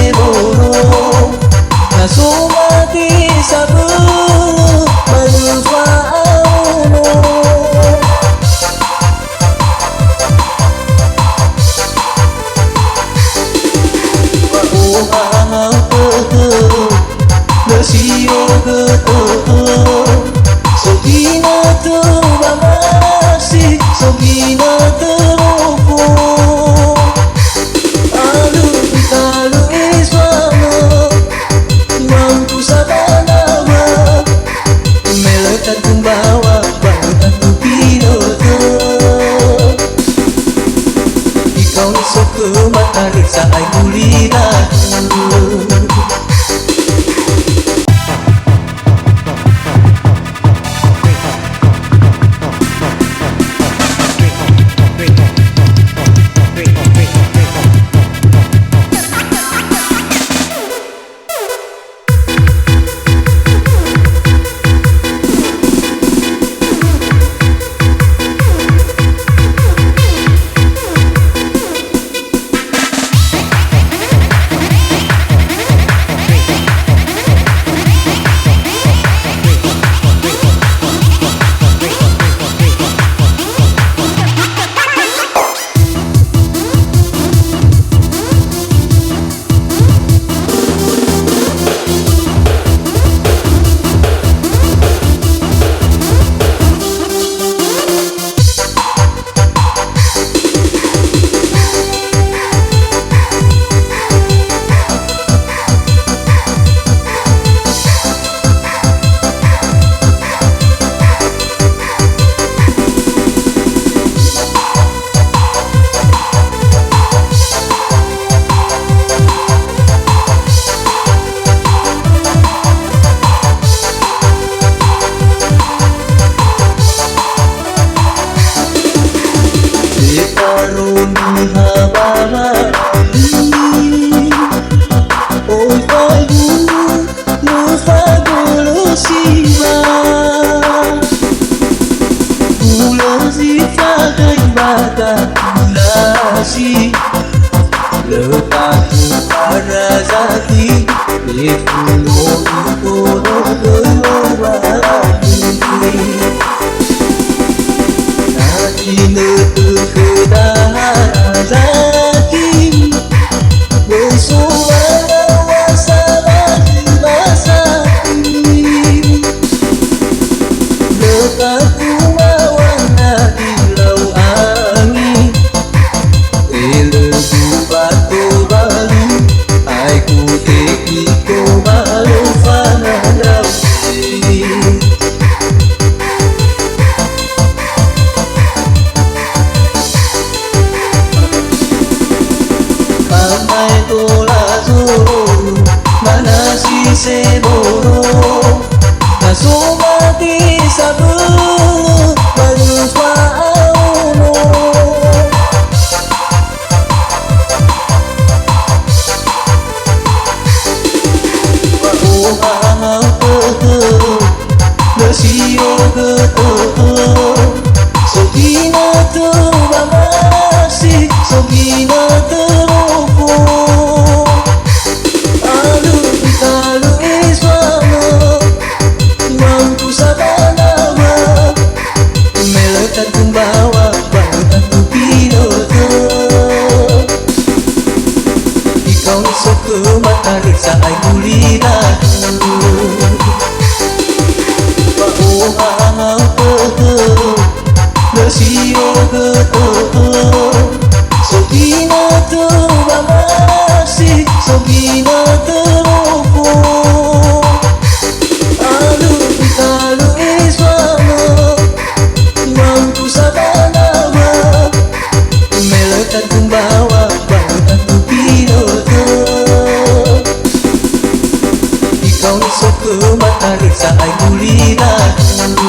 sebelum nasumati sabu manfaatmu Bersio Sobina terbangasi Sobina terupu Alu talu iswama Mampu sabanawa Melekat kumbawa Bangkat kupinoto Ikaw nisok kematarik sa ay kulinaku Letakku pada zati Ifuno ifuno berwarna Naki netu kedahan zati Bersuara wasalah basati Letakku mawana di lau angin Batu balu, aku tekiko balu fanadau Pamai tola zuru, mana si seboro Nasumati sabu, balu fa'auno Bersio Sobina terbangasi Sobina terupu Alu talu iswama Mampu sabanawa Melekat kumbawa Bangkat kupinoto Ikaw nisok kematarik sa ay kulinaku Bersio Sobina terbangasi Sobina terupu Alu talu iswama Mampu sabanawa Melekat kumbawa Bangkat kupinoto Ikaw nisok kematarik sa ay kulinaku